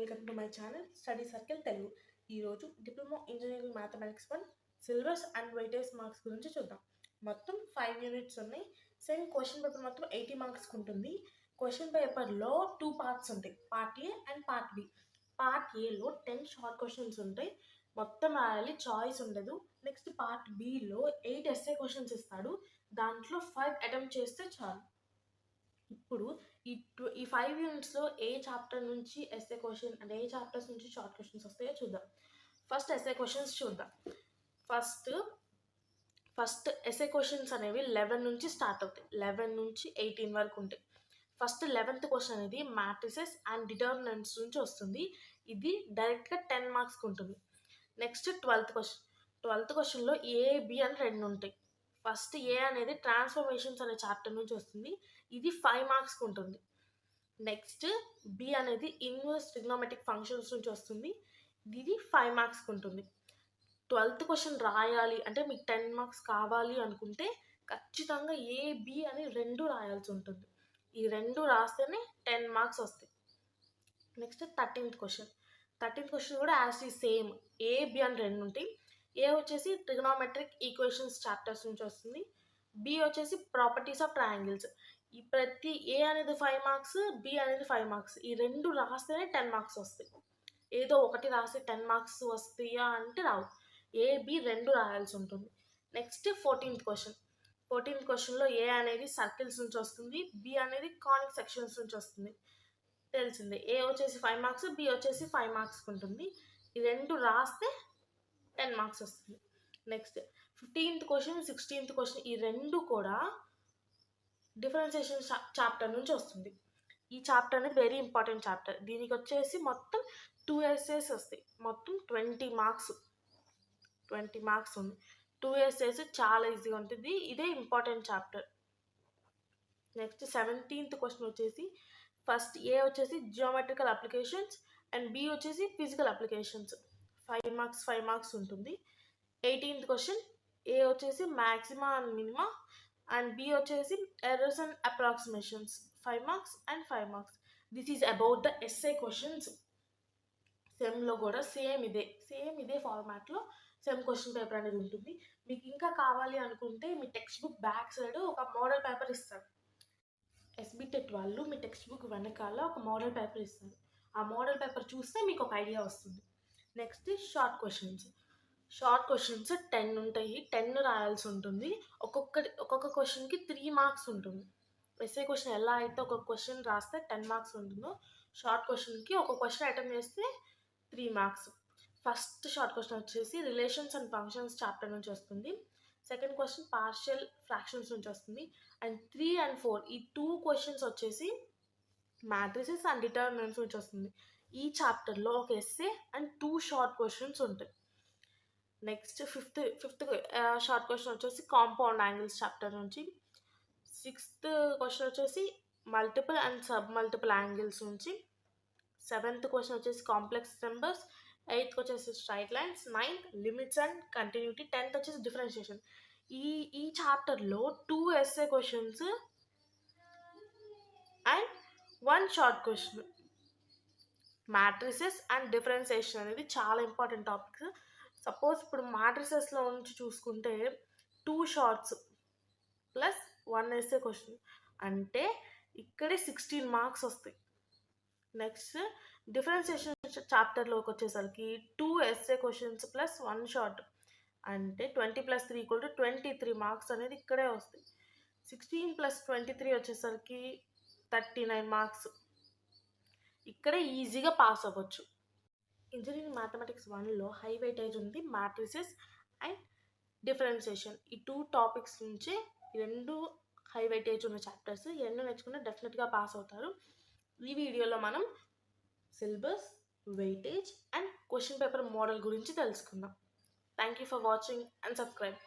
Welcome to my channel study circle Telugu. ఈరోజు diploma engineering mathematics 1 syllabus and weightage marks గురించి చూద్దాం. మొత్తం 5 units ఉన్నాయి. సేమ్ క్వశ్చన్ పేపర్ మొత్తం 80 మార్క్స్కి ఉంటుంది. క్వశ్చన్ పేపర్లో 2 పార్ట్స్ ఉంటాయి, part A and part B. Part ఏలో 10 షార్ట్ క్వశ్చన్స్ ఉంటాయి, మొత్తం రాయాలి, చాయిస్ ఉండదు. నెక్స్ట్ పార్ట్ బిలో 8 ఎస్ఏ క్వశ్చన్స్ ఇస్తాడు, దాంట్లో 5 అటెంప్ట్ చేస్తే చాలు. ఇప్పుడు ఈ 5 యూనిట్స్లో ఏ చాప్టర్ నుంచి ఎస్ఏ క్వశ్చన్ అంటే ఏ చాప్టర్స్ నుంచి షార్ట్ క్వశ్చన్స్ వస్తాయో చూద్దాం. ఫస్ట్ ఎస్ఏ క్వశ్చన్స్ చూద్దాం. ఫస్ట్ ఎస్ఏ క్వశ్చన్స్ అనేవి 11 నుంచి స్టార్ట్ అవుతాయి, 11 నుంచి 18 వరకు ఉంటాయి. ఫస్ట్ 11th క్వశ్చన్ అనేది మ్యాట్రిసెస్ అండ్ డిటర్మినెంట్స్ నుంచి వస్తుంది. ఇది డైరెక్ట్గా 10 మార్క్స్కి ఉంటుంది. నెక్స్ట్ 12th క్వశ్చన్లో ఏ బి అని 2 ఉంటాయి. ఫస్ట్ ఏ అనేది ట్రాన్స్ఫర్మేషన్స్ అనే చాప్టర్ నుంచి వస్తుంది, ఇది 5 మార్క్స్కి ఉంటుంది. నెక్స్ట్ బి అనేది ఇన్వర్స్ ట్రిగ్నోమెట్రిక్ ఫంక్షన్స్ నుంచి వస్తుంది, ఇది 5 మార్క్స్కి ఉంటుంది. 12th క్వశ్చన్ రాయాలి అంటే మీకు 10 మార్క్స్ కావాలి అనుకుంటే ఖచ్చితంగా ఏ బి అని 2 రాయాల్సి ఉంటుంది. ఈ 2 రాస్తేనే 10 మార్క్స్ వస్తాయి. నెక్స్ట్ 13th క్వశ్చన్ కూడా యాజ్ ఈ సేమ్, ఏ బి అని 2 ఉంటాయి. ఏ వచ్చేసి ట్రిగ్నోమెట్రిక్ ఈక్వేషన్స్ చాప్టర్స్ నుంచి వస్తుంది, బి వచ్చేసి ప్రాపర్టీస్ ఆఫ్ ట్రయాంగిల్స్. ఈ ప్రతి ఏ అనేది 5 మార్క్స్, బి అనేది 5 మార్క్స్. ఈ 2 రాస్తేనే 10 మార్క్స్ వస్తాయి. ఏదో ఒకటి రాస్తే 10 మార్క్స్ వస్తాయా అంటే రావు, ఏ బి 2 రాయాల్సి ఉంటుంది. నెక్స్ట్ 14th క్వశ్చన్లో ఏ అనేది సర్కిల్స్ నుంచి వస్తుంది, బి అనేది కానిక్ సెక్షన్స్ నుంచి వస్తుంది, తెలిసిందే. ఏ వచ్చేసి 5 మార్క్స్, బి వచ్చేసి 5 మార్క్స్కి ఉంటుంది. ఈ 2 రాస్తే 10 మార్క్స్ వస్తుంది. Next 15th question, 16th question, ఈ 2 కూడా డిఫరెన్షియేషన్ చాప్టర్ నుంచి వస్తుంది. ఈ చాప్టర్ అనేది వెరీ ఇంపార్టెంట్ చాప్టర్. దీనికి వచ్చేసి మొత్తం 2 ఎస్సేస్ వస్తాయి, మొత్తం 20 మార్క్స్ ఉంది. 2 ఎస్సేస్ చాలా ఈజీగా ఉంటుంది, ఇదే important chapter. Next 17th question వచ్చేసి ఫస్ట్ ఏ వచ్చేసి జియోమెట్రికల్ అప్లికేషన్స్ అండ్ బి వచ్చేసి ఫిజికల్ అప్లికేషన్స్, 5 మార్క్స్ ఉంటుంది. 18th క్వశ్చన్ ఏ వచ్చేసి maxima and minima and B వచ్చేసి errors and approximations, 5 marks and 5 marks. This is about the SA questions. సెమ్లో కూడా same ఇదే ఫార్మాట్లో సెమ్ క్వశ్చన్ పేపర్ అనేది ఉంటుంది. మీకు ఇంకా కావాలి అనుకుంటే మీ టెక్స్ట్ బుక్ బ్యాక్ సైడ్ ఒక మోడల్ పేపర్ ఇస్తారు. ఎస్బిటెట్ వాళ్ళు మీ టెక్స్ట్ బుక్ వెనకాల ఒక మోడల్ పేపర్ ఇస్తారు. ఆ మోడల్ పేపర్ చూస్తే మీకు ఒక ఐడియా వస్తుంది. నెక్స్ట్ షార్ట్ క్వశ్చన్స్ 10 ఉంటాయి, 10 రాయాల్సి ఉంటుంది. ఒక్కొక్క క్వశ్చన్కి 3 మార్క్స్ ఉంటుంది. ఎస్ఏ క్వశ్చన్ ఎలా అయితే ఒక్కొక్క క్వశ్చన్ రాస్తే 10 మార్క్స్ ఉంటుందో, షార్ట్ క్వశ్చన్కి ఒక క్వశ్చన్ అటెంప్ట్ చేస్తే 3 మార్క్స్. ఫస్ట్ షార్ట్ క్వశ్చన్ వచ్చేసి రిలేషన్స్ అండ్ ఫంక్షన్స్ చాప్టర్ నుంచి వస్తుంది. సెకండ్ క్వశ్చన్ పార్షియల్ ఫ్రాక్షన్స్ నుంచి వస్తుంది. అండ్ 3 and 4 ఈ 2 క్వశ్చన్స్ వచ్చేసి మ్యాట్రిసెస్ అండ్ డిటర్మినెంట్స్ నుంచి వస్తుంది. ఈ చాప్టర్లో ఒక ఎస్ఏ అండ్ 2 షార్ట్ క్వశ్చన్స్ ఉంటాయి. నెక్స్ట్ ఫిఫ్త్ షార్ట్ క్వశ్చన్ వచ్చేసి కాంపౌండ్ యాంగిల్స్ చాప్టర్ నుంచి. 6th క్వశ్చన్ వచ్చేసి multiple and sub multiple angles నుంచి. 7th క్వశ్చన్ వచ్చేసి కాంప్లెక్స్ నెంబర్స్. 8th వచ్చేసి straight lines. 9th limits and continuity. 10th వచ్చేసి డిఫరెన్షియేషన్. ఈ చాప్టర్లో 2 SA questions and 1 short question. Matrices and differentiation అనేది చాలా ఇంపార్టెంట్ టాపిక్స్. సపోజ్ ఇప్పుడు మ్యాట్రిసెస్లో నుంచి చూసుకుంటే 2 షార్ట్స్ ప్లస్ 1 ఎస్ఏ క్వశ్చన్ అంటే ఇక్కడే 16 మార్క్స్ వస్తాయి. నెక్స్ట్ డిఫరెన్షియేషన్ చాప్టర్లోకి వచ్చేసరికి 2 ఎస్ఏ క్వశ్చన్స్ ప్లస్ 1 షార్ట్ అంటే 20 + 3 = 23 మార్క్స్ అనేది ఇక్కడే వస్తాయి. 16 + 23 వచ్చేసరికి 39 మార్క్స్. ఇక్కడే ఈజీగా పాస్ అవ్వచ్చు. ఇంజనీరింగ్ మ్యాథమెటిక్స్ 1లో హై వెయిటేజ్ ఉంది మ్యాట్రిసెస్ అండ్ డిఫరెన్షియేషన్. ఈ 2 టాపిక్స్ నుంచి 2 హై వెయిటేజ్ ఉన్న చాప్టర్స్. 2 నేర్చుకుంటే డెఫినెట్గా పాస్ అవుతారు. ఈ వీడియోలో మనం syllabus, weightage and question paper model గురించి తెలుసుకుందాం. Thank you for watching and subscribe.